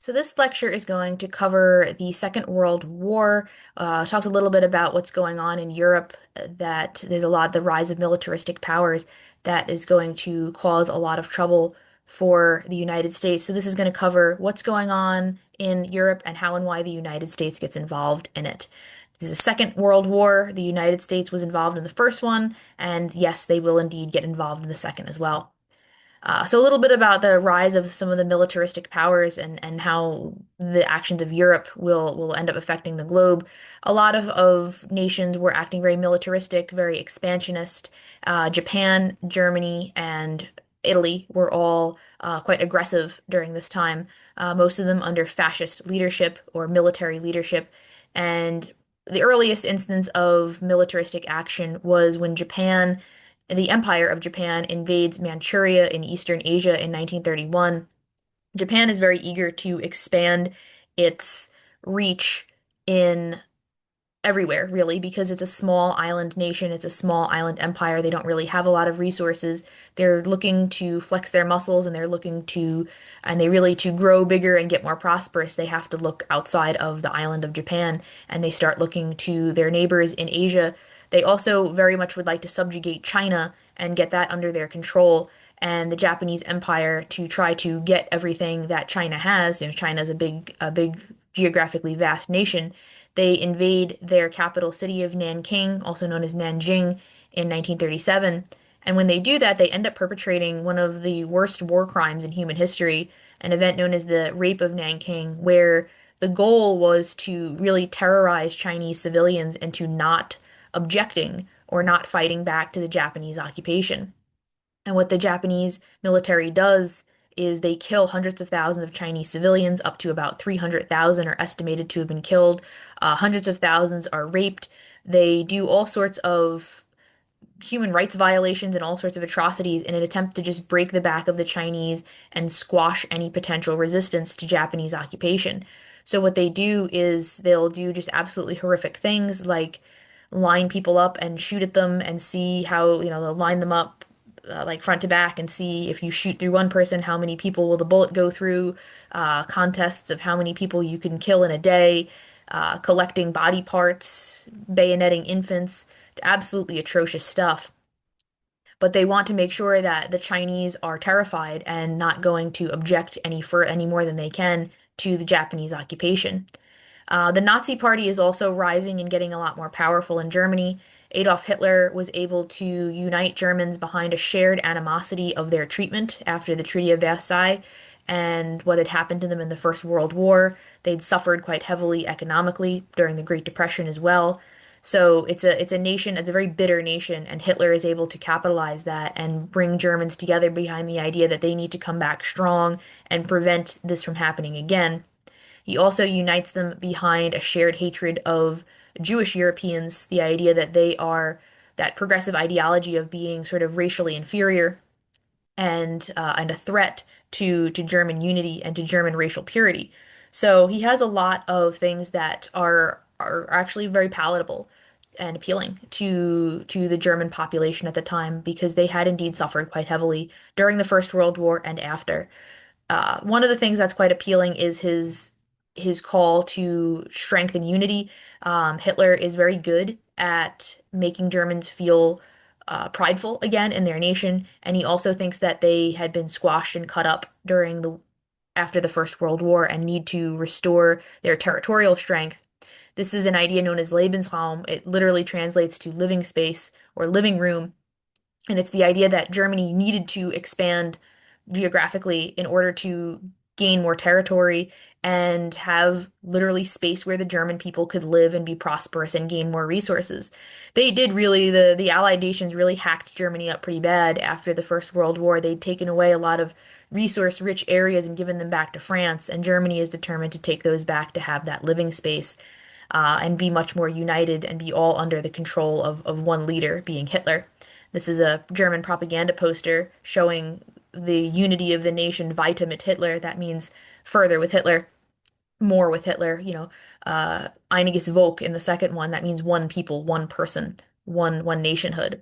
So this lecture is going to cover the Second World War. Talked a little bit about what's going on in Europe, that there's a lot, the rise of militaristic powers that is going to cause a lot of trouble for the United States. So this is going to cover what's going on in Europe and how and why the United States gets involved in it. This is a Second World War. The United States was involved in the first one, and yes, they will indeed get involved in the second as well. So a little bit about the rise of some of the militaristic powers and how the actions of Europe will end up affecting the globe. A lot of nations were acting very militaristic, very expansionist. Japan, Germany, and Italy were all quite aggressive during this time, most of them under fascist leadership or military leadership. And the earliest instance of militaristic action was when the Empire of Japan invades Manchuria in Eastern Asia in 1931. Japan is very eager to expand its reach in everywhere, really, because it's a small island nation, it's a small island empire. They don't really have a lot of resources. They're looking to flex their muscles and they really, to grow bigger and get more prosperous, they have to look outside of the island of Japan, and they start looking to their neighbors in Asia. They also very much would like to subjugate China and get that under their control. And the Japanese Empire, to try to get everything that China has, China is a big geographically vast nation. They invade their capital city of Nanking, also known as Nanjing, in 1937. And when they do that, they end up perpetrating one of the worst war crimes in human history, an event known as the Rape of Nanking, where the goal was to really terrorize Chinese civilians into not objecting or not fighting back to the Japanese occupation. And what the Japanese military does is they kill hundreds of thousands of Chinese civilians. Up to about 300,000 are estimated to have been killed. Hundreds of thousands are raped. They do all sorts of human rights violations and all sorts of atrocities in an attempt to just break the back of the Chinese and squash any potential resistance to Japanese occupation. So what they do is they'll do just absolutely horrific things like line people up and shoot at them and see how, they'll line them up like front to back and see if you shoot through one person, how many people will the bullet go through, contests of how many people you can kill in a day, collecting body parts, bayoneting infants, absolutely atrocious stuff. But they want to make sure that the Chinese are terrified and not going to object any more than they can to the Japanese occupation. The Nazi Party is also rising and getting a lot more powerful in Germany. Adolf Hitler was able to unite Germans behind a shared animosity of their treatment after the Treaty of Versailles and what had happened to them in the First World War. They'd suffered quite heavily economically during the Great Depression as well. So it's a nation, it's a very bitter nation, and Hitler is able to capitalize that and bring Germans together behind the idea that they need to come back strong and prevent this from happening again. He also unites them behind a shared hatred of Jewish Europeans, the idea that they are that progressive ideology of being sort of racially inferior and a threat to German unity and to German racial purity. So he has a lot of things that are actually very palatable and appealing to the German population at the time because they had indeed suffered quite heavily during the First World War and after. One of the things that's quite appealing is his call to strength and unity. Hitler is very good at making Germans feel prideful again in their nation, and he also thinks that they had been squashed and cut up after the First World War and need to restore their territorial strength. This is an idea known as Lebensraum. It literally translates to living space or living room, and it's the idea that Germany needed to expand geographically in order to gain more territory and have literally space where the German people could live and be prosperous and gain more resources. They did really, the Allied nations really hacked Germany up pretty bad after the First World War. They'd taken away a lot of resource-rich areas and given them back to France, and Germany is determined to take those back to have that living space and be much more united and be all under the control of one leader, being Hitler. This is a German propaganda poster showing the unity of the nation, Weiter mit Hitler. That means further with Hitler, more with Hitler. Einiges Volk in the second one. That means one people, one person, one nationhood.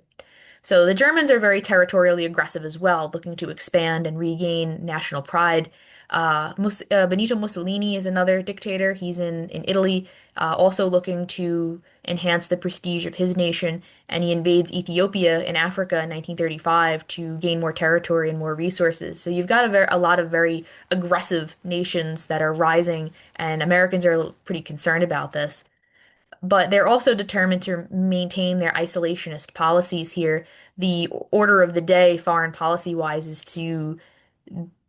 So the Germans are very territorially aggressive as well, looking to expand and regain national pride. Benito Mussolini is another dictator. He's in Italy, also looking to enhance the prestige of his nation, and he invades Ethiopia in Africa in 1935 to gain more territory and more resources. So you've got a lot of very aggressive nations that are rising, and Americans are pretty concerned about this. But they're also determined to maintain their isolationist policies here. The order of the day, foreign policy wise, is to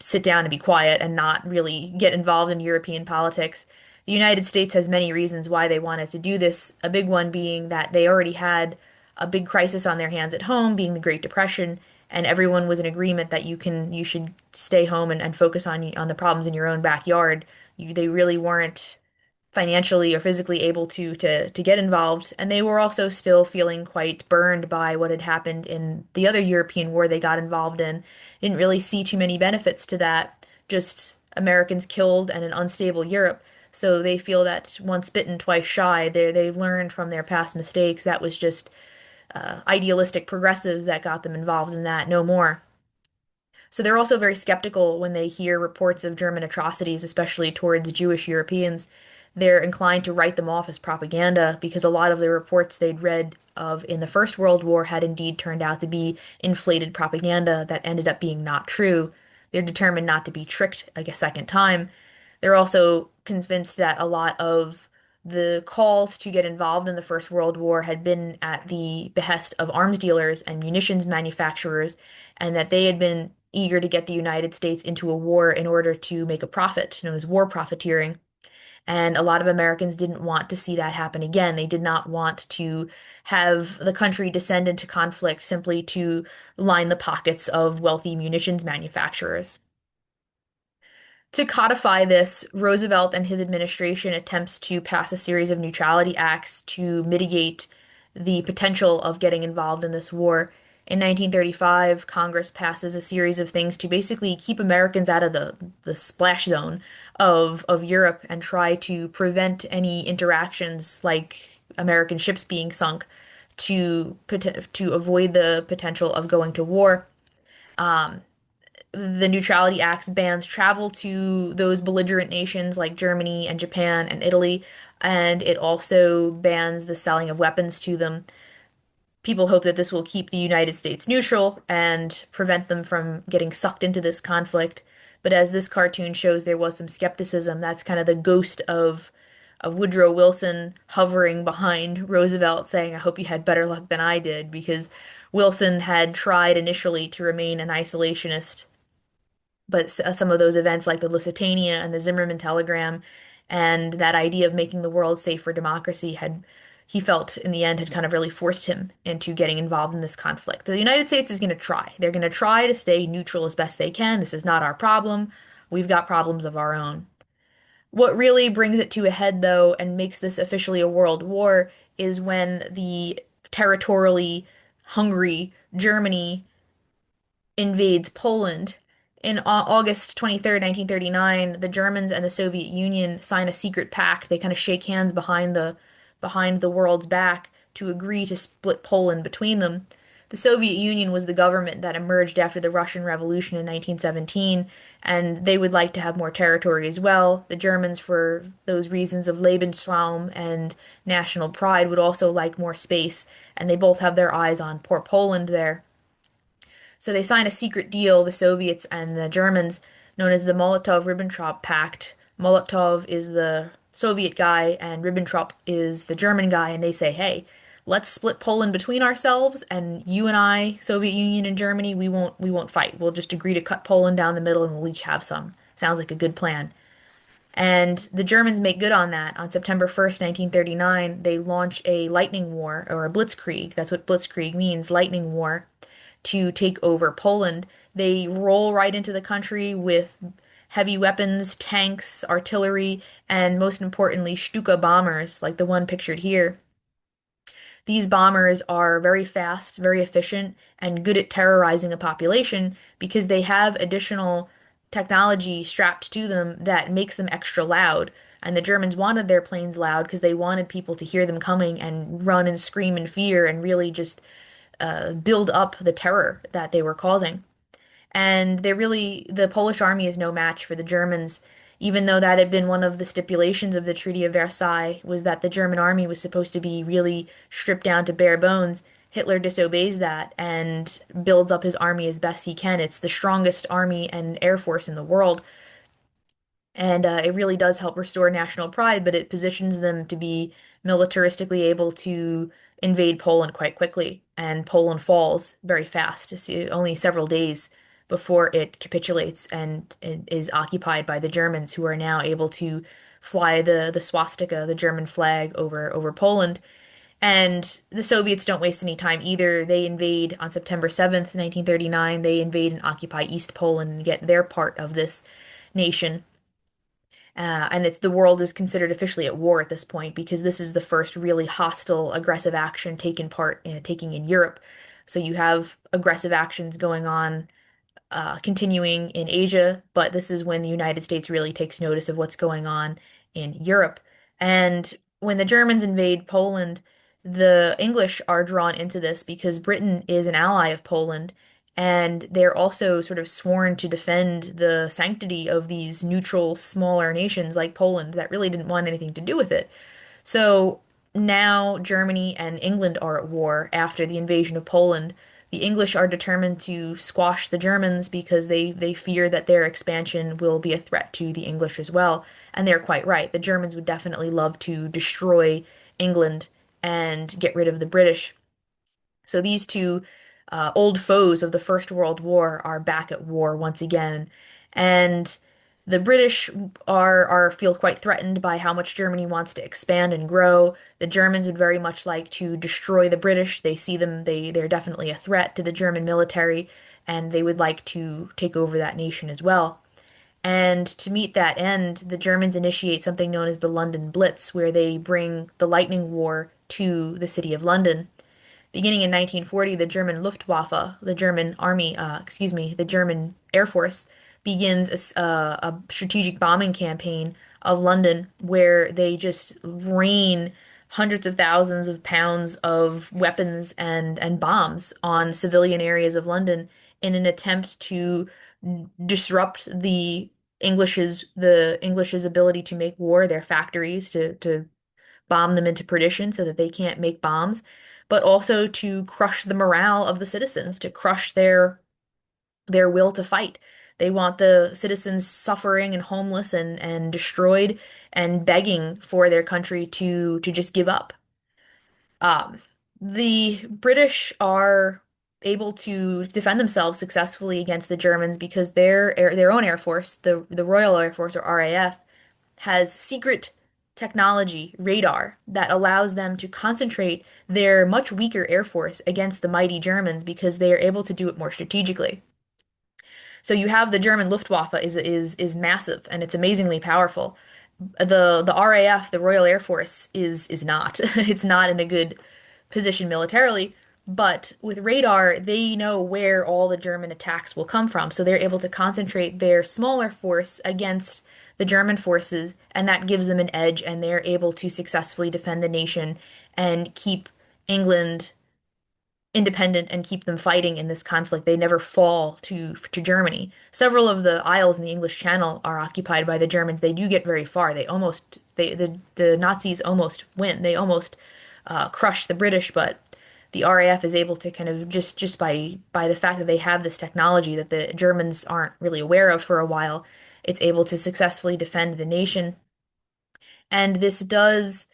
sit down and be quiet and not really get involved in European politics. The United States has many reasons why they wanted to do this, a big one being that they already had a big crisis on their hands at home, being the Great Depression, and everyone was in agreement that you should stay home and focus on the problems in your own backyard. They really weren't financially or physically able to get involved, and they were also still feeling quite burned by what had happened in the other European war they got involved in. Didn't really see too many benefits to that, just Americans killed and an unstable Europe. So they feel that once bitten, twice shy. They've learned from their past mistakes. That was just idealistic progressives that got them involved in that, no more. So they're also very skeptical when they hear reports of German atrocities, especially towards Jewish Europeans. They're inclined to write them off as propaganda because a lot of the reports they'd read of in the First World War had indeed turned out to be inflated propaganda that ended up being not true. They're determined not to be tricked a second time. They're also convinced that a lot of the calls to get involved in the First World War had been at the behest of arms dealers and munitions manufacturers, and that they had been eager to get the United States into a war in order to make a profit, known as war profiteering. And a lot of Americans didn't want to see that happen again. They did not want to have the country descend into conflict simply to line the pockets of wealthy munitions manufacturers. To codify this, Roosevelt and his administration attempts to pass a series of neutrality acts to mitigate the potential of getting involved in this war. In 1935, Congress passes a series of things to basically keep Americans out of the splash zone of Europe and try to prevent any interactions like American ships being sunk to avoid the potential of going to war. Um, the Neutrality Acts bans travel to those belligerent nations like Germany and Japan and Italy, and it also bans the selling of weapons to them. People hope that this will keep the United States neutral and prevent them from getting sucked into this conflict. But as this cartoon shows, there was some skepticism. That's kind of the ghost of Woodrow Wilson hovering behind Roosevelt, saying, "I hope you had better luck than I did," because Wilson had tried initially to remain an isolationist, but some of those events like the Lusitania and the Zimmerman telegram and that idea of making the world safe for democracy he felt in the end had kind of really forced him into getting involved in this conflict. The United States is going to try. They're going to try to stay neutral as best they can. This is not our problem. We've got problems of our own. What really brings it to a head, though, and makes this officially a world war is when the territorially hungry Germany invades Poland. In August 23rd, 1939, the Germans and the Soviet Union sign a secret pact. They kind of shake hands behind the world's back to agree to split Poland between them. The Soviet Union was the government that emerged after the Russian Revolution in 1917, and they would like to have more territory as well. The Germans, for those reasons of Lebensraum and national pride, would also like more space, and they both have their eyes on poor Poland there. So they sign a secret deal, the Soviets and the Germans, known as the Molotov-Ribbentrop Pact. Molotov is the Soviet guy and Ribbentrop is the German guy, and they say, "Hey, let's split Poland between ourselves, and you and I, Soviet Union and Germany, we won't fight. We'll just agree to cut Poland down the middle and we'll each have some." Sounds like a good plan. And the Germans make good on that. On September 1st, 1939, they launch a lightning war, or a blitzkrieg. That's what blitzkrieg means, lightning war, to take over Poland. They roll right into the country with heavy weapons, tanks, artillery, and most importantly, Stuka bombers, like the one pictured here. These bombers are very fast, very efficient, and good at terrorizing a population because they have additional technology strapped to them that makes them extra loud. And the Germans wanted their planes loud because they wanted people to hear them coming and run and scream in fear and really just build up the terror that they were causing. And the Polish army is no match for the Germans, even though that had been one of the stipulations of the Treaty of Versailles, was that the German army was supposed to be really stripped down to bare bones. Hitler disobeys that and builds up his army as best he can. It's the strongest army and air force in the world. And it really does help restore national pride, but it positions them to be militaristically able to invade Poland quite quickly. And Poland falls very fast, only several days before it capitulates and is occupied by the Germans, who are now able to fly the swastika, the German flag, over Poland. And the Soviets don't waste any time either. They invade on September 7th, 1939. They invade and occupy East Poland and get their part of this nation. And the world is considered officially at war at this point because this is the first really hostile, aggressive action taking in Europe. So you have aggressive actions going on, continuing in Asia, but this is when the United States really takes notice of what's going on in Europe. And when the Germans invade Poland, the English are drawn into this because Britain is an ally of Poland, and they're also sort of sworn to defend the sanctity of these neutral, smaller nations like Poland that really didn't want anything to do with it. So now Germany and England are at war after the invasion of Poland. The English are determined to squash the Germans because they fear that their expansion will be a threat to the English as well. And they're quite right. The Germans would definitely love to destroy England and get rid of the British. So these two old foes of the First World War are back at war once again. And the British are feel quite threatened by how much Germany wants to expand and grow. The Germans would very much like to destroy the British. They see them, they're definitely a threat to the German military, and they would like to take over that nation as well. And to meet that end, the Germans initiate something known as the London Blitz, where they bring the Lightning War to the city of London. Beginning in 1940, the German Luftwaffe, the German army, the German Air Force, begins a strategic bombing campaign of London where they just rain hundreds of thousands of pounds of weapons and bombs on civilian areas of London in an attempt to disrupt the English's ability to make war, their factories, to bomb them into perdition so that they can't make bombs, but also to crush the morale of the citizens, to crush their will to fight. They want the citizens suffering and homeless and destroyed and begging for their country to just give up. Um, the British are able to defend themselves successfully against the Germans because their own Air Force, the Royal Air Force or RAF, has secret technology, radar, that allows them to concentrate their much weaker Air Force against the mighty Germans because they are able to do it more strategically. So you have the German Luftwaffe is massive and it's amazingly powerful. The RAF, the Royal Air Force, is not. It's not in a good position militarily, but with radar, they know where all the German attacks will come from. So they're able to concentrate their smaller force against the German forces, and that gives them an edge, and they're able to successfully defend the nation and keep England independent and keep them fighting in this conflict. They never fall to Germany. Several of the isles in the English Channel are occupied by the Germans. They do get very far. The Nazis almost win. They almost crush the British, but the RAF is able to kind of just by the fact that they have this technology that the Germans aren't really aware of for a while, it's able to successfully defend the nation. And this does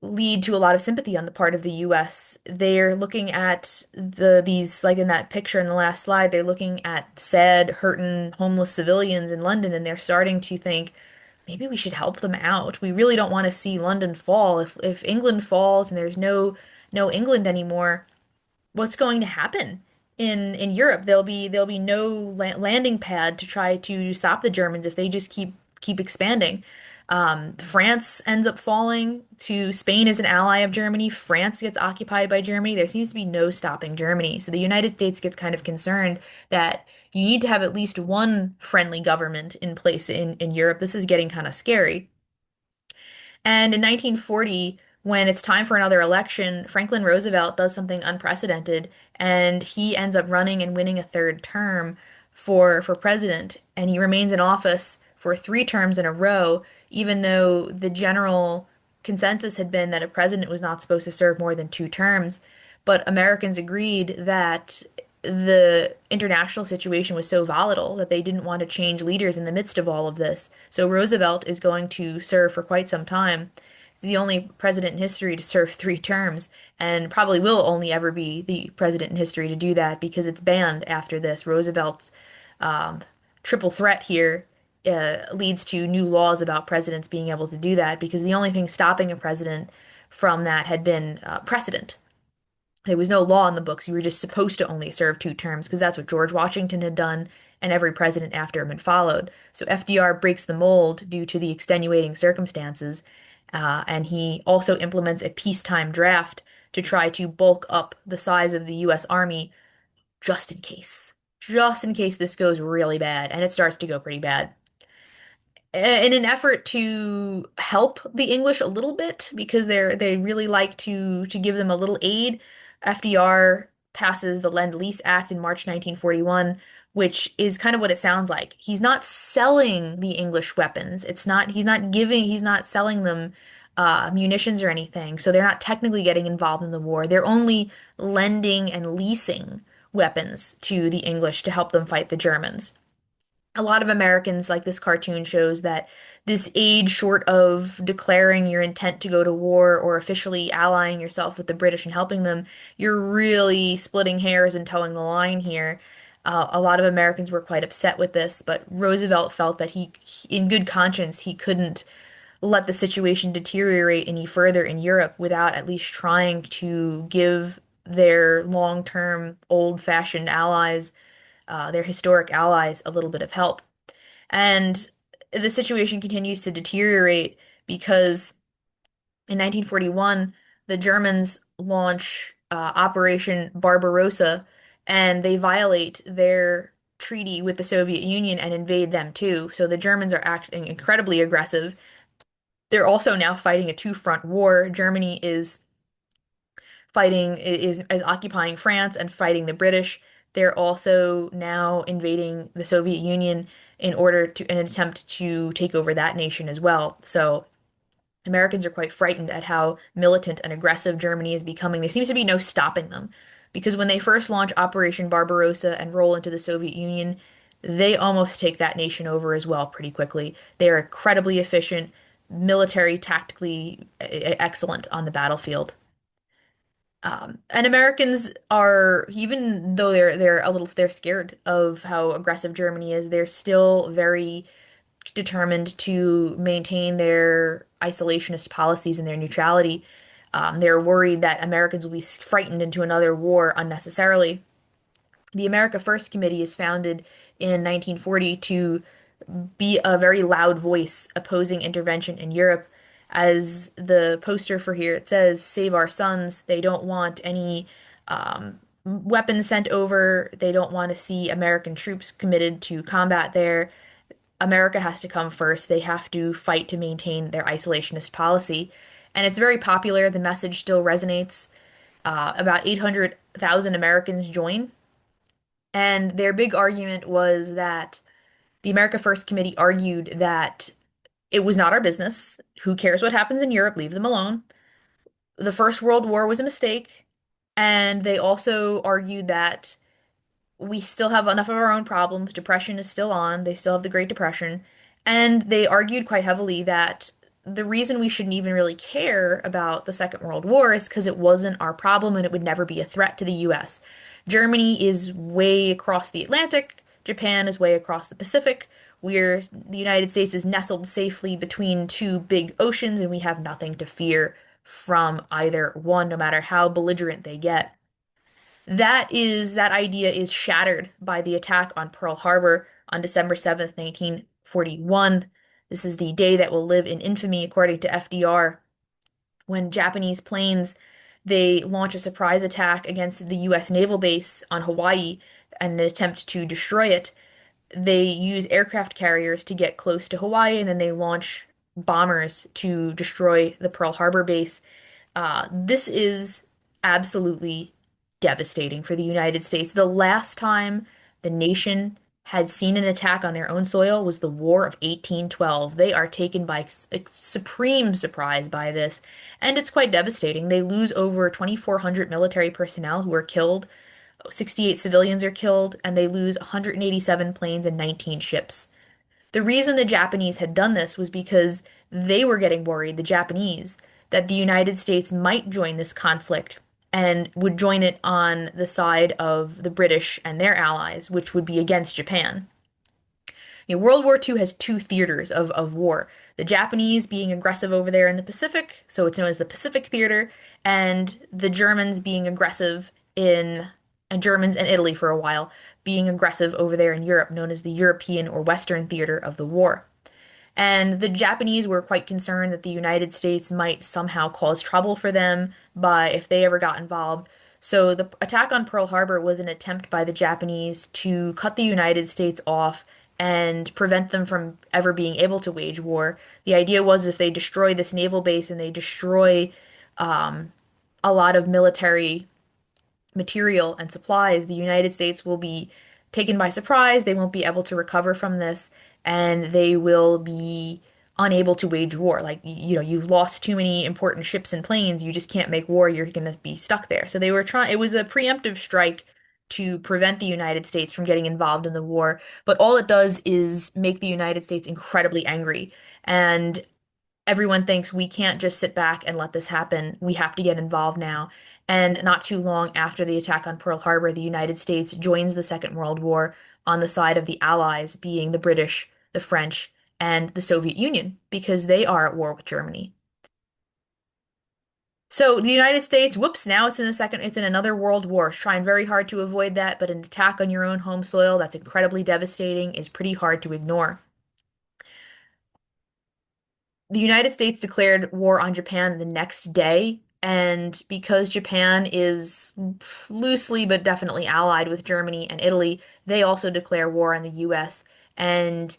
lead to a lot of sympathy on the part of the US. They're looking at these, like in that picture in the last slide, they're looking at sad, hurting, homeless civilians in London, and they're starting to think maybe we should help them out. We really don't want to see London fall. If England falls and there's no England anymore, what's going to happen in Europe? There'll be no landing pad to try to stop the Germans if they just keep expanding. France ends up falling to Spain as an ally of Germany. France gets occupied by Germany. There seems to be no stopping Germany. So the United States gets kind of concerned that you need to have at least one friendly government in place in Europe. This is getting kind of scary. And in 1940, when it's time for another election, Franklin Roosevelt does something unprecedented, and he ends up running and winning a third term for president, and he remains in office for 3 terms in a row, even though the general consensus had been that a president was not supposed to serve more than 2 terms. But Americans agreed that the international situation was so volatile that they didn't want to change leaders in the midst of all of this. So Roosevelt is going to serve for quite some time. He's the only president in history to serve 3 terms, and probably will only ever be the president in history to do that because it's banned after this. Roosevelt's um, triple threat here leads to new laws about presidents being able to do that because the only thing stopping a president from that had been precedent. There was no law in the books. You were just supposed to only serve 2 terms because that's what George Washington had done and every president after him had followed. So FDR breaks the mold due to the extenuating circumstances, and he also implements a peacetime draft to try to bulk up the size of the U.S. Army just in case. Just in case this goes really bad, and it starts to go pretty bad in an effort to help the English a little bit because they really like to give them a little aid. FDR passes the Lend-Lease Act in March 1941, which is kind of what it sounds like. He's not selling the English weapons. He's not selling them munitions or anything. So they're not technically getting involved in the war. They're only lending and leasing weapons to the English to help them fight the Germans. A lot of Americans, like this cartoon shows, that this aid, short of declaring your intent to go to war or officially allying yourself with the British and helping them, you're really splitting hairs and towing the line here. A lot of Americans were quite upset with this, but Roosevelt felt that in good conscience, he couldn't let the situation deteriorate any further in Europe without at least trying to give their long-term, old-fashioned allies, their historic allies, a little bit of help. And the situation continues to deteriorate because in 1941, the Germans launch Operation Barbarossa and they violate their treaty with the Soviet Union and invade them too. So the Germans are acting incredibly aggressive. They're also now fighting a two-front war. Germany is occupying France and fighting the British. They're also now invading the Soviet Union in an attempt to take over that nation as well. So Americans are quite frightened at how militant and aggressive Germany is becoming. There seems to be no stopping them because when they first launch Operation Barbarossa and roll into the Soviet Union, they almost take that nation over as well pretty quickly. They are incredibly efficient, military, tactically excellent on the battlefield. And Americans are, even though they're scared of how aggressive Germany is, they're still very determined to maintain their isolationist policies and their neutrality. They're worried that Americans will be frightened into another war unnecessarily. The America First Committee is founded in 1940 to be a very loud voice opposing intervention in Europe. As the poster for here, it says, "Save our sons." They don't want any weapons sent over. They don't want to see American troops committed to combat there. America has to come first. They have to fight to maintain their isolationist policy. And it's very popular. The message still resonates. About 800,000 Americans join. And their big argument was that the America First Committee argued that it was not our business. Who cares what happens in Europe? Leave them alone. The First World War was a mistake. And they also argued that we still have enough of our own problems. Depression is still on. They still have the Great Depression. And they argued quite heavily that the reason we shouldn't even really care about the Second World War is because it wasn't our problem and it would never be a threat to the US. Germany is way across the Atlantic. Japan is way across the Pacific. The United States is nestled safely between two big oceans, and we have nothing to fear from either one, no matter how belligerent they get. That idea is shattered by the attack on Pearl Harbor on December 7th, 1941. This is the day that will live in infamy, according to FDR, when Japanese planes they launch a surprise attack against the US naval base on Hawaii in an attempt to destroy it. They use aircraft carriers to get close to Hawaii and then they launch bombers to destroy the Pearl Harbor base. This is absolutely devastating for the United States. The last time the nation had seen an attack on their own soil was the War of 1812. They are taken by supreme surprise by this, and it's quite devastating. They lose over 2,400 military personnel who are killed, 68 civilians are killed, and they lose 187 planes and 19 ships. The reason the Japanese had done this was because they were getting worried, the Japanese, that the United States might join this conflict and would join it on the side of the British and their allies, which would be against Japan. World War II has two theaters of war. The Japanese being aggressive over there in the Pacific, so it's known as the Pacific Theater, and the Germans being aggressive and Germans and Italy for a while, being aggressive over there in Europe, known as the European or Western Theater of the war. And the Japanese were quite concerned that the United States might somehow cause trouble for them by if they ever got involved. So the attack on Pearl Harbor was an attempt by the Japanese to cut the United States off and prevent them from ever being able to wage war. The idea was if they destroy this naval base and they destroy um, a lot of military material and supplies, the United States will be taken by surprise. They won't be able to recover from this, and they will be unable to wage war. Like, you've lost too many important ships and planes. You just can't make war. You're going to be stuck there. So they were trying, it was a preemptive strike to prevent the United States from getting involved in the war. But all it does is make the United States incredibly angry. And everyone thinks we can't just sit back and let this happen. We have to get involved now. And not too long after the attack on Pearl Harbor, the United States joins the Second World War on the side of the Allies, being the British, the French, and the Soviet Union, because they are at war with Germany. So the United States, whoops, now it's in another world war. It's trying very hard to avoid that, but an attack on your own home soil that's incredibly devastating is pretty hard to ignore. The United States declared war on Japan the next day, and because Japan is loosely but definitely allied with Germany and Italy, they also declare war on the US. And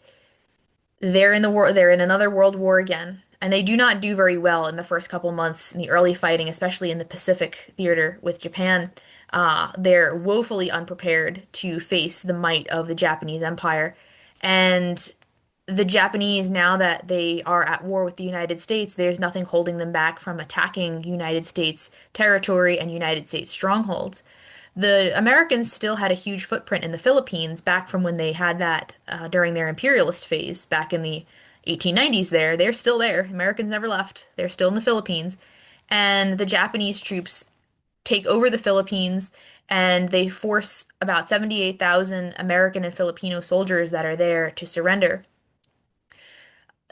they're in the war, they're in another world war again. And they do not do very well in the first couple months in the early fighting, especially in the Pacific theater with Japan. They're woefully unprepared to face the might of the Japanese Empire. And the Japanese, now that they are at war with the United States, there's nothing holding them back from attacking United States territory and United States strongholds. The Americans still had a huge footprint in the Philippines back from when they had that during their imperialist phase back in the 1890s there. They're still there. Americans never left. They're still in the Philippines. And the Japanese troops take over the Philippines and they force about 78,000 American and Filipino soldiers that are there to surrender.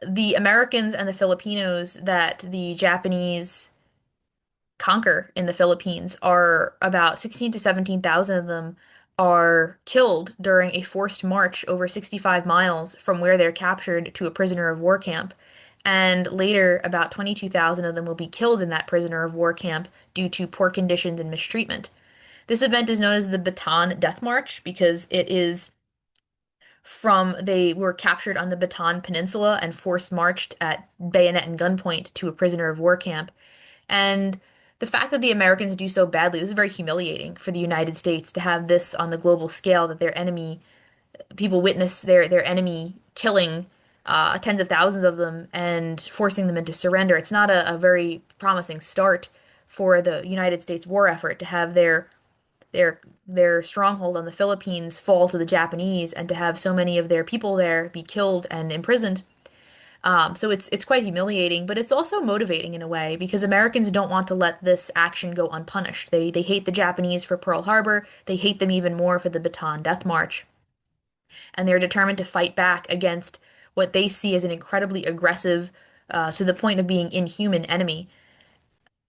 The Americans and the Filipinos that the Japanese conquer in the Philippines are about 16 to 17,000 of them are killed during a forced march over 65 miles from where they're captured to a prisoner of war camp. And later, about 22,000 of them will be killed in that prisoner of war camp due to poor conditions and mistreatment. This event is known as the Bataan Death March because it is from they were captured on the Bataan Peninsula and forced marched at bayonet and gunpoint to a prisoner of war camp. And the fact that the Americans do so badly, this is very humiliating for the United States to have this on the global scale, that their enemy, people witness their enemy killing tens of thousands of them and forcing them into surrender. It's not a very promising start for the United States war effort to have their stronghold on the Philippines fall to the Japanese and to have so many of their people there be killed and imprisoned. So it's quite humiliating, but it's also motivating in a way because Americans don't want to let this action go unpunished. They hate the Japanese for Pearl Harbor. They hate them even more for the Bataan Death March, and they're determined to fight back against what they see as an incredibly aggressive, to the point of being inhuman enemy.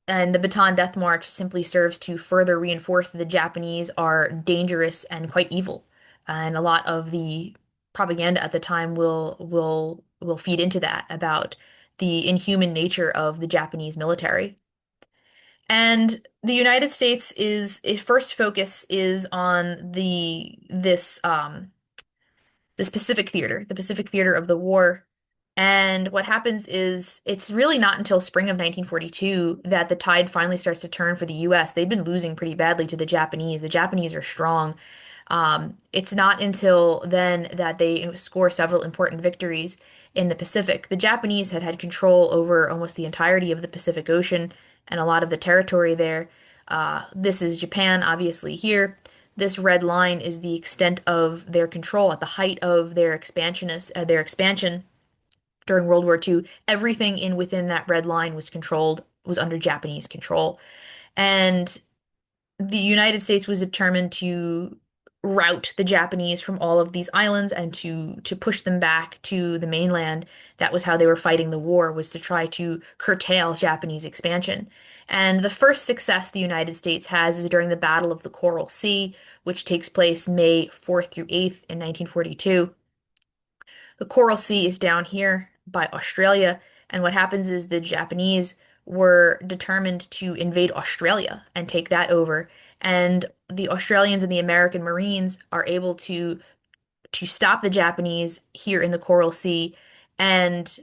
And the Bataan Death March simply serves to further reinforce that the Japanese are dangerous and quite evil. And a lot of the propaganda at the time will feed into that about the inhuman nature of the Japanese military. And the United States is its first focus is on this Pacific theater, the Pacific theater of the war. And what happens is it's really not until spring of 1942 that the tide finally starts to turn for the US. They'd been losing pretty badly to the Japanese. The Japanese are strong. It's not until then that they score several important victories in the Pacific. The Japanese had had control over almost the entirety of the Pacific Ocean and a lot of the territory there. This is Japan, obviously, here. This red line is the extent of their control at the height of their expansion during World War II. Everything in within that red line was under Japanese control. And the United States was determined to rout the Japanese from all of these islands and to push them back to the mainland. That was how they were fighting the war, was to try to curtail Japanese expansion. And the first success the United States has is during the Battle of the Coral Sea, which takes place May 4th through 8th in 1942. The Coral Sea is down here by Australia, and what happens is the Japanese were determined to invade Australia and take that over. And the Australians and the American Marines are able to stop the Japanese here in the Coral Sea, and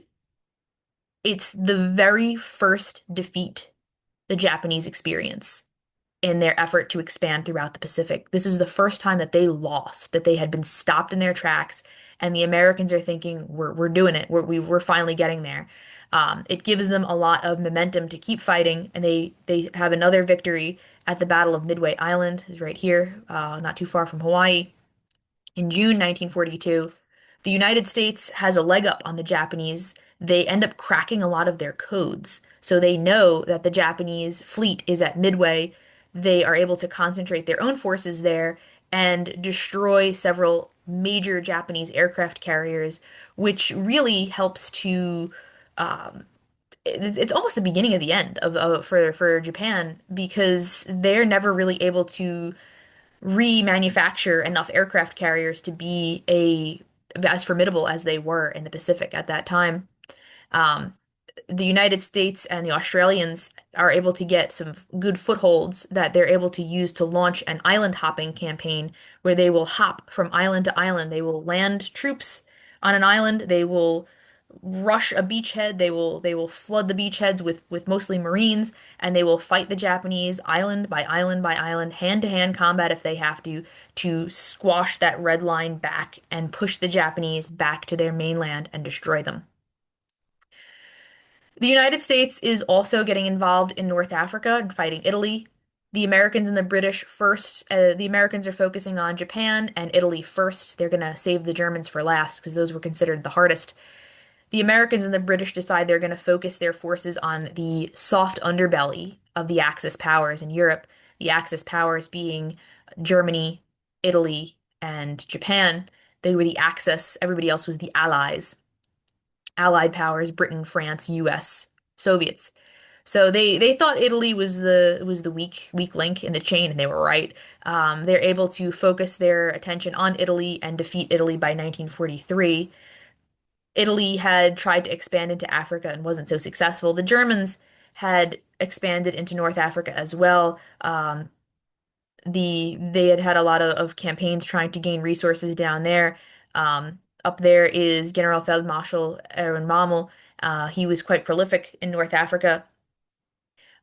it's the very first defeat the Japanese experience in their effort to expand throughout the Pacific. This is the first time that they lost, that they had been stopped in their tracks, and the Americans are thinking, we're doing it. We're finally getting there. It gives them a lot of momentum to keep fighting, and they have another victory at the Battle of Midway Island, is right here, not too far from Hawaii. In June 1942, the United States has a leg up on the Japanese. They end up cracking a lot of their codes. So they know that the Japanese fleet is at Midway. They are able to concentrate their own forces there and destroy several major Japanese aircraft carriers, which really helps to it's almost the beginning of the end for Japan because they're never really able to remanufacture enough aircraft carriers to be a as formidable as they were in the Pacific at that time. Um, the United States and the Australians are able to get some good footholds that they're able to use to launch an island hopping campaign where they will hop from island to island. They will land troops on an island. They will rush a beachhead. They will flood the beachheads with mostly Marines, and they will fight the Japanese island by island by island, hand-to-hand combat if they have to squash that red line back and push the Japanese back to their mainland and destroy them. The United States is also getting involved in North Africa and fighting Italy. The Americans and the British first. The Americans are focusing on Japan and Italy first. They're going to save the Germans for last because those were considered the hardest. The Americans and the British decide they're going to focus their forces on the soft underbelly of the Axis powers in Europe, the Axis powers being Germany, Italy, and Japan. They were the Axis, everybody else was the Allies. Allied powers, Britain, France, US, Soviets. So they thought Italy was the weak link in the chain, and they were right. They're able to focus their attention on Italy and defeat Italy by 1943. Italy had tried to expand into Africa and wasn't so successful. The Germans had expanded into North Africa as well. They had had a lot of campaigns trying to gain resources down there. Up there is Generalfeldmarschall Erwin Rommel. He was quite prolific in North Africa,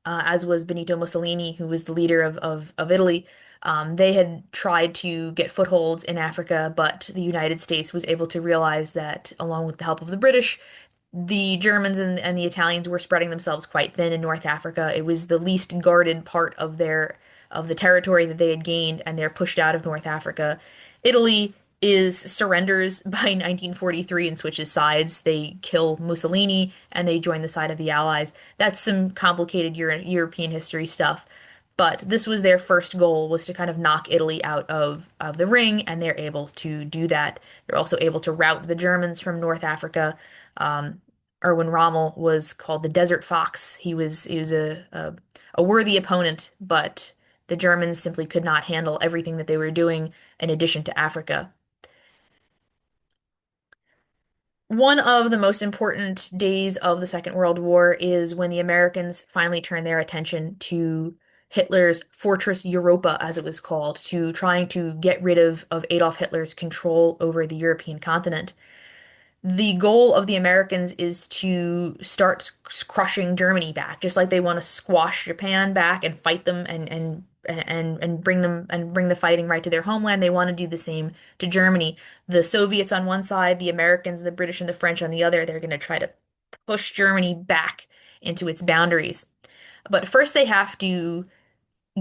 as was Benito Mussolini, who was the leader of Italy. They had tried to get footholds in Africa, but the United States was able to realize that, along with the help of the British, the Germans and the Italians were spreading themselves quite thin in North Africa. It was the least guarded part of the territory that they had gained, and they're pushed out of North Africa. Italy is surrenders by 1943 and switches sides. They kill Mussolini and they join the side of the Allies. That's some complicated European history stuff. But this was their first goal, was to kind of knock Italy out of the ring, and they're able to do that. They're also able to rout the Germans from North Africa. Erwin Rommel was called the Desert Fox. He was a worthy opponent, but the Germans simply could not handle everything that they were doing in addition to Africa. One of the most important days of the Second World War is when the Americans finally turn their attention to Hitler's Fortress Europa, as it was called, to trying to get rid of Adolf Hitler's control over the European continent. The goal of the Americans is to start crushing Germany back, just like they want to squash Japan back and fight them and bring them and bring the fighting right to their homeland. They want to do the same to Germany. The Soviets on one side, the Americans, the British, and the French on the other, they're going to try to push Germany back into its boundaries. But first, they have to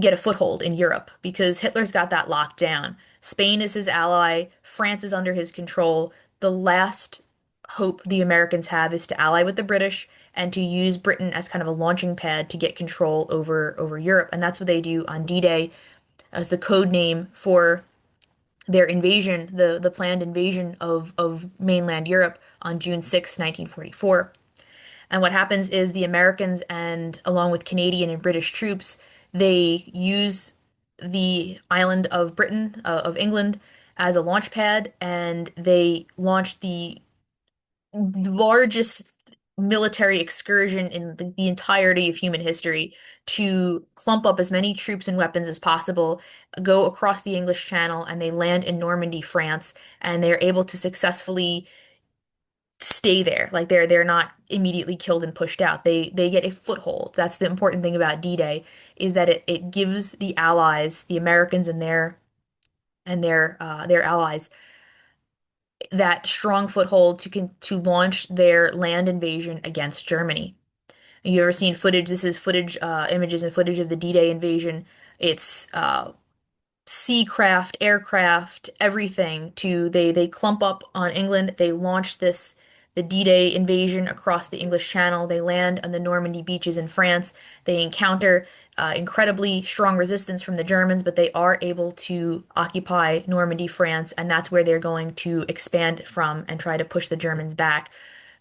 get a foothold in Europe because Hitler's got that locked down. Spain is his ally, France is under his control. The last hope the Americans have is to ally with the British and to use Britain as kind of a launching pad to get control over Europe. And that's what they do on D-Day as the code name for their invasion, the planned invasion of mainland Europe on June 6, 1944. And what happens is the Americans and along with Canadian and British troops, they use the island of Britain, of England, as a launch pad, and they launch the largest military excursion in the entirety of human history to clump up as many troops and weapons as possible, go across the English Channel, and they land in Normandy, France, and they're able to successfully stay there. Like they're not immediately killed and pushed out. They get a foothold. That's the important thing about D-Day is that it gives the Allies, the Americans and their allies that strong foothold to launch their land invasion against Germany. You ever seen footage? This is footage, images and footage of the D-Day invasion. It's sea craft, aircraft, everything to they clump up on England. They launch the D-Day invasion across the English Channel. They land on the Normandy beaches in France. They encounter incredibly strong resistance from the Germans, but they are able to occupy Normandy, France, and that's where they're going to expand from and try to push the Germans back.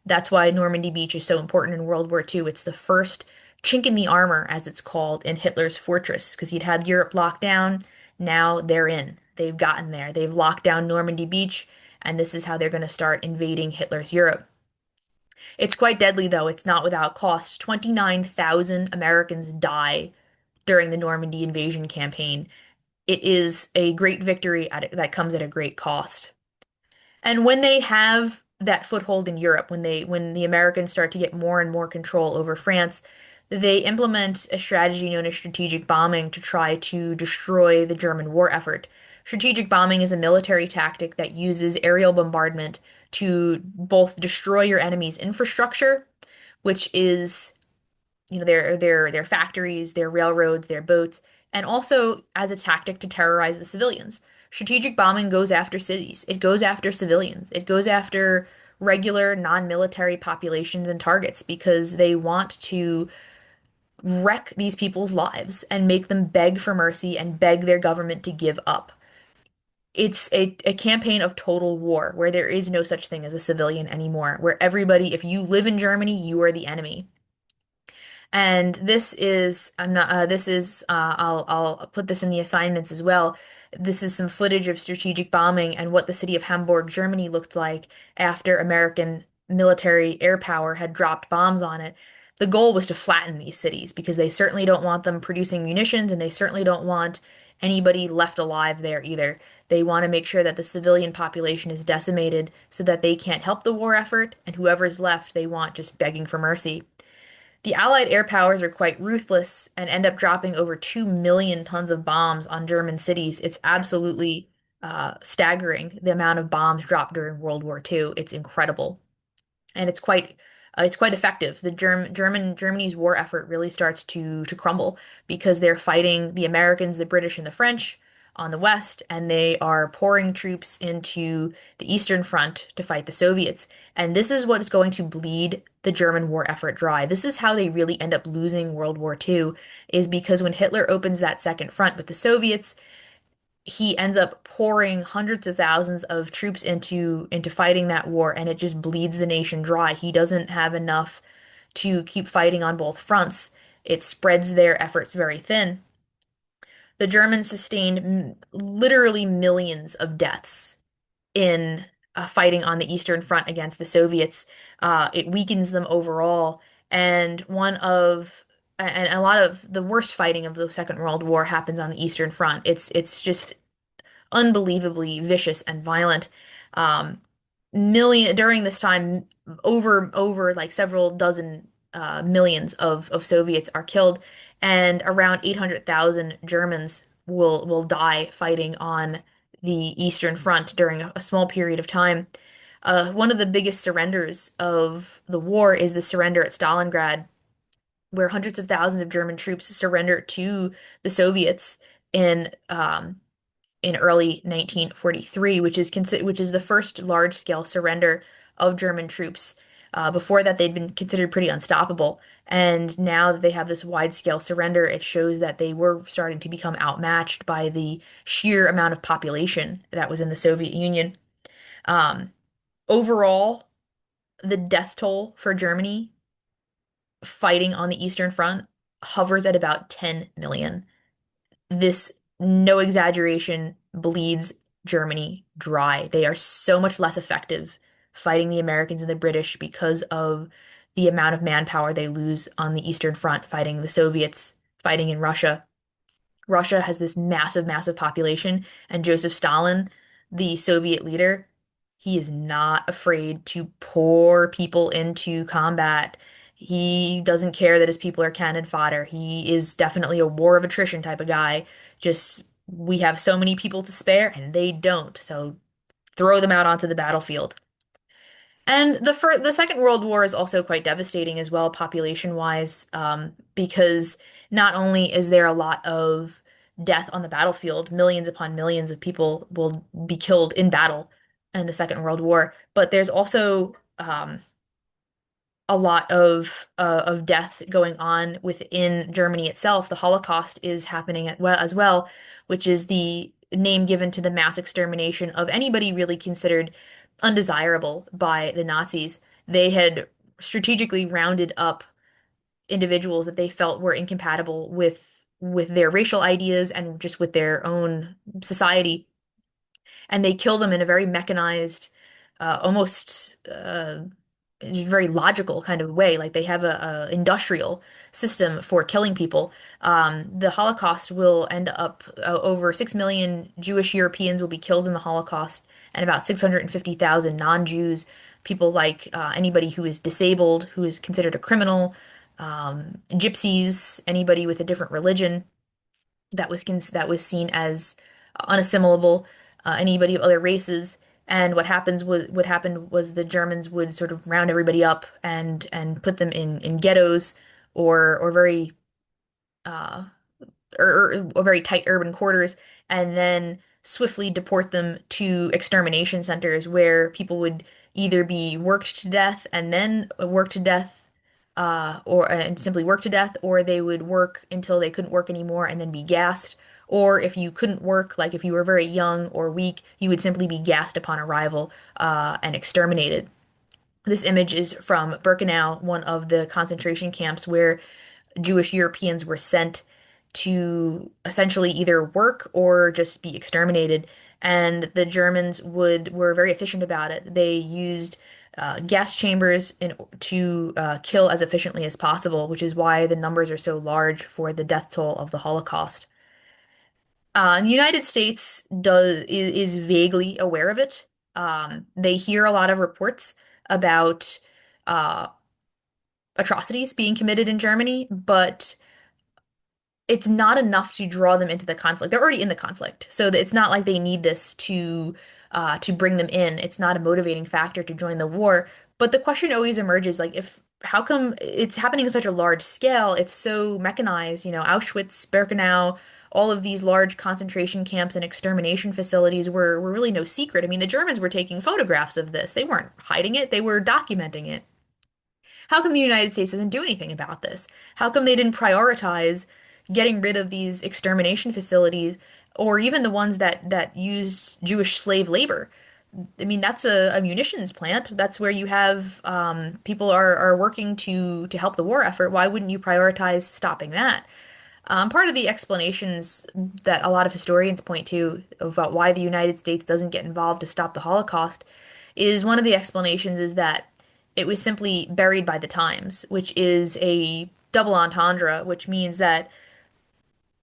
That's why Normandy Beach is so important in World War II. It's the first chink in the armor, as it's called, in Hitler's fortress, because he'd had Europe locked down. Now they're in. They've gotten there. They've locked down Normandy Beach, and this is how they're going to start invading Hitler's Europe. It's quite deadly, though. It's not without cost. 29,000 Americans die during the Normandy invasion campaign. It is a great victory that comes at a great cost. And when they have that foothold in Europe, when the Americans start to get more and more control over France, they implement a strategy known as strategic bombing to try to destroy the German war effort. Strategic bombing is a military tactic that uses aerial bombardment to both destroy your enemy's infrastructure, which is their factories, their railroads, their boats, and also as a tactic to terrorize the civilians. Strategic bombing goes after cities. It goes after civilians. It goes after regular non-military populations and targets because they want to wreck these people's lives and make them beg for mercy and beg their government to give up. It's a campaign of total war where there is no such thing as a civilian anymore, where everybody, if you live in Germany, you are the enemy. And this is, I'm not, this is, I'll put this in the assignments as well. This is some footage of strategic bombing and what the city of Hamburg, Germany looked like after American military air power had dropped bombs on it. The goal was to flatten these cities because they certainly don't want them producing munitions and they certainly don't want anybody left alive there either. They want to make sure that the civilian population is decimated so that they can't help the war effort, and whoever's left, they want just begging for mercy. The Allied air powers are quite ruthless and end up dropping over 2 million tons of bombs on German cities. It's absolutely staggering the amount of bombs dropped during World War II. It's incredible, and it's quite effective. The Germany's war effort really starts to crumble because they're fighting the Americans, the British, and the French on the west, and they are pouring troops into the Eastern Front to fight the Soviets. And this is what is going to bleed the German war effort dry. This is how they really end up losing World War II, is because when Hitler opens that second front with the Soviets, he ends up pouring hundreds of thousands of troops into fighting that war, and it just bleeds the nation dry. He doesn't have enough to keep fighting on both fronts. It spreads their efforts very thin. The Germans sustained literally millions of deaths in fighting on the Eastern Front against the Soviets. It weakens them overall, and a lot of the worst fighting of the Second World War happens on the Eastern Front. It's just unbelievably vicious and violent. Um, million during this time, over like several dozen millions of Soviets are killed, and around 800,000 Germans will die fighting on the Eastern Front during a small period of time. One of the biggest surrenders of the war is the surrender at Stalingrad, where hundreds of thousands of German troops surrender to the Soviets in in early 1943, which is the first large-scale surrender of German troops. Before that, they'd been considered pretty unstoppable, and now that they have this wide-scale surrender, it shows that they were starting to become outmatched by the sheer amount of population that was in the Soviet Union. Um, Overall, the death toll for Germany fighting on the Eastern Front hovers at about 10 million. This, no exaggeration, bleeds Germany dry. They are so much less effective fighting the Americans and the British because of the amount of manpower they lose on the Eastern Front fighting the Soviets, fighting in Russia. Russia has this massive, massive population, and Joseph Stalin, the Soviet leader, he is not afraid to pour people into combat. He doesn't care that his people are cannon fodder. He is definitely a war of attrition type of guy. Just, we have so many people to spare, and they don't. So throw them out onto the battlefield. And the Second World War is also quite devastating as well, population-wise, because not only is there a lot of death on the battlefield, millions upon millions of people will be killed in battle in the Second World War, but there's also a lot of death going on within Germany itself. The Holocaust is happening as well, which is the name given to the mass extermination of anybody really considered undesirable by the Nazis. They had strategically rounded up individuals that they felt were incompatible with their racial ideas and just with their own society, and they kill them in a very mechanized, almost very logical kind of way. Like they have a industrial system for killing people. The Holocaust will end up over 6 million Jewish Europeans will be killed in the Holocaust, and about 650,000 non-Jews, people like anybody who is disabled, who is considered a criminal, gypsies, anybody with a different religion that was seen as unassimilable, anybody of other races. And what happened was the Germans would sort of round everybody up and put them in ghettos or very uh, or very tight urban quarters, and then swiftly deport them to extermination centers where people would either be worked to death and then worked to death, or and simply work to death, or they would work until they couldn't work anymore and then be gassed. Or if you couldn't work, like if you were very young or weak, you would simply be gassed upon arrival, and exterminated. This image is from Birkenau, one of the concentration camps where Jewish Europeans were sent to essentially either work or just be exterminated. And the Germans were very efficient about it. They used gas chambers to kill as efficiently as possible, which is why the numbers are so large for the death toll of the Holocaust. The United States is vaguely aware of it. They hear a lot of reports about uh, atrocities being committed in Germany, but it's not enough to draw them into the conflict. They're already in the conflict, so it's not like they need this to bring them in. It's not a motivating factor to join the war. But the question always emerges, like, if how come it's happening on such a large scale? It's so mechanized, Auschwitz, Birkenau, all of these large concentration camps and extermination facilities were really no secret. I mean, the Germans were taking photographs of this. They weren't hiding it, they were documenting it. How come the United States doesn't do anything about this? How come they didn't prioritize getting rid of these extermination facilities, or even the ones that used Jewish slave labor? I mean, that's a munitions plant. That's where you have people are working to help the war effort. Why wouldn't you prioritize stopping that? Part of the explanations that a lot of historians point to about why the United States doesn't get involved to stop the Holocaust is one of the explanations is that it was simply buried by the times, which is a double entendre, which means that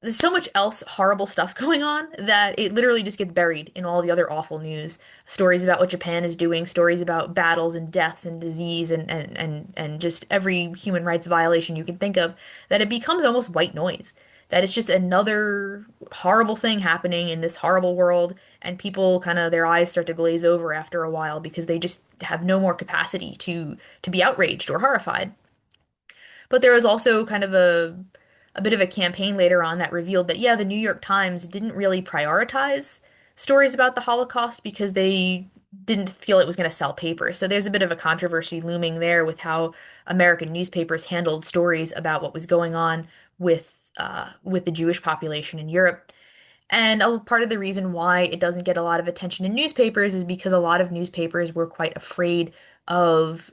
there's so much else horrible stuff going on that it literally just gets buried in all the other awful news. Stories about what Japan is doing, stories about battles and deaths and disease and just every human rights violation you can think of, that it becomes almost white noise. That it's just another horrible thing happening in this horrible world, and people kind of their eyes start to glaze over after a while because they just have no more capacity to be outraged or horrified. But there was also kind of a bit of a campaign later on that revealed that, yeah, the New York Times didn't really prioritize stories about the Holocaust because they didn't feel it was going to sell papers. So there's a bit of a controversy looming there with how American newspapers handled stories about what was going on with the Jewish population in Europe. And a part of the reason why it doesn't get a lot of attention in newspapers is because a lot of newspapers were quite afraid of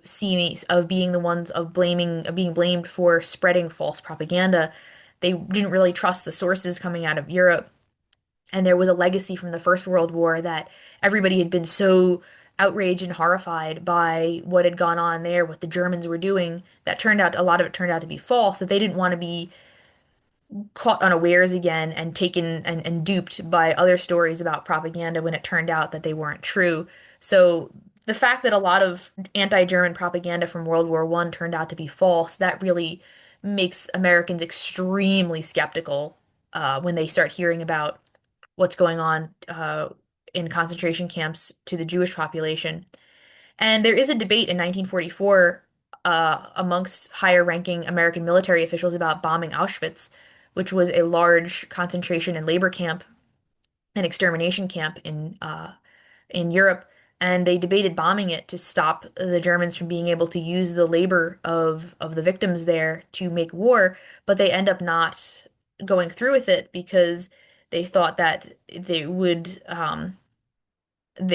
being the ones of being blamed for spreading false propaganda. They didn't really trust the sources coming out of Europe, and there was a legacy from the First World War that everybody had been so outraged and horrified by what had gone on there, what the Germans were doing, that turned out a lot of it turned out to be false, that they didn't want to be caught unawares again and taken and duped by other stories about propaganda when it turned out that they weren't true. So the fact that a lot of anti-German propaganda from World War One turned out to be false, that really makes Americans extremely skeptical when they start hearing about what's going on in concentration camps to the Jewish population. And there is a debate in 1944 amongst higher ranking American military officials about bombing Auschwitz, which was a large concentration and labor camp and extermination camp in Europe. And they debated bombing it to stop the Germans from being able to use the labor of the victims there to make war, but they end up not going through with it because they thought that they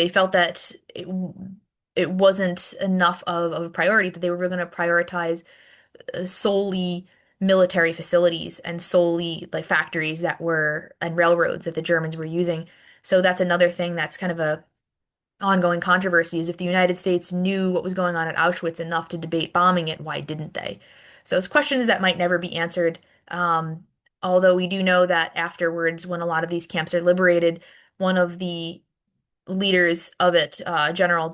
felt that it wasn't enough of a priority, that they were going to prioritize solely military facilities and solely like factories that were and railroads that the Germans were using. So that's another thing that's kind of a ongoing controversy is if the United States knew what was going on at Auschwitz enough to debate bombing it, why didn't they? So it's questions that might never be answered. Although we do know that afterwards, when a lot of these camps are liberated, one of the leaders of it, General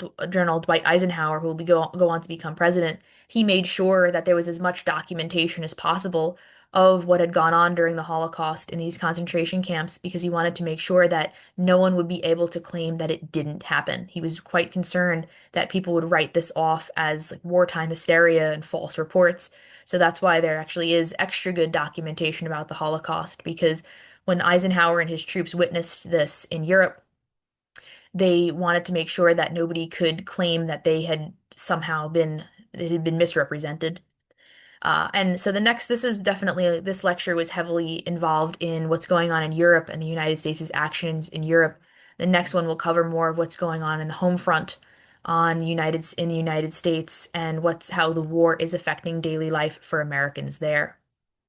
Dwight Eisenhower, who will go on to become president, he made sure that there was as much documentation as possible of what had gone on during the Holocaust in these concentration camps because he wanted to make sure that no one would be able to claim that it didn't happen. He was quite concerned that people would write this off as like wartime hysteria and false reports. So that's why there actually is extra good documentation about the Holocaust because when Eisenhower and his troops witnessed this in Europe, they wanted to make sure that nobody could claim that it had been misrepresented. And so this lecture was heavily involved in what's going on in Europe and the United States' actions in Europe. The next one will cover more of what's going on in the home front in the United States and how the war is affecting daily life for Americans there.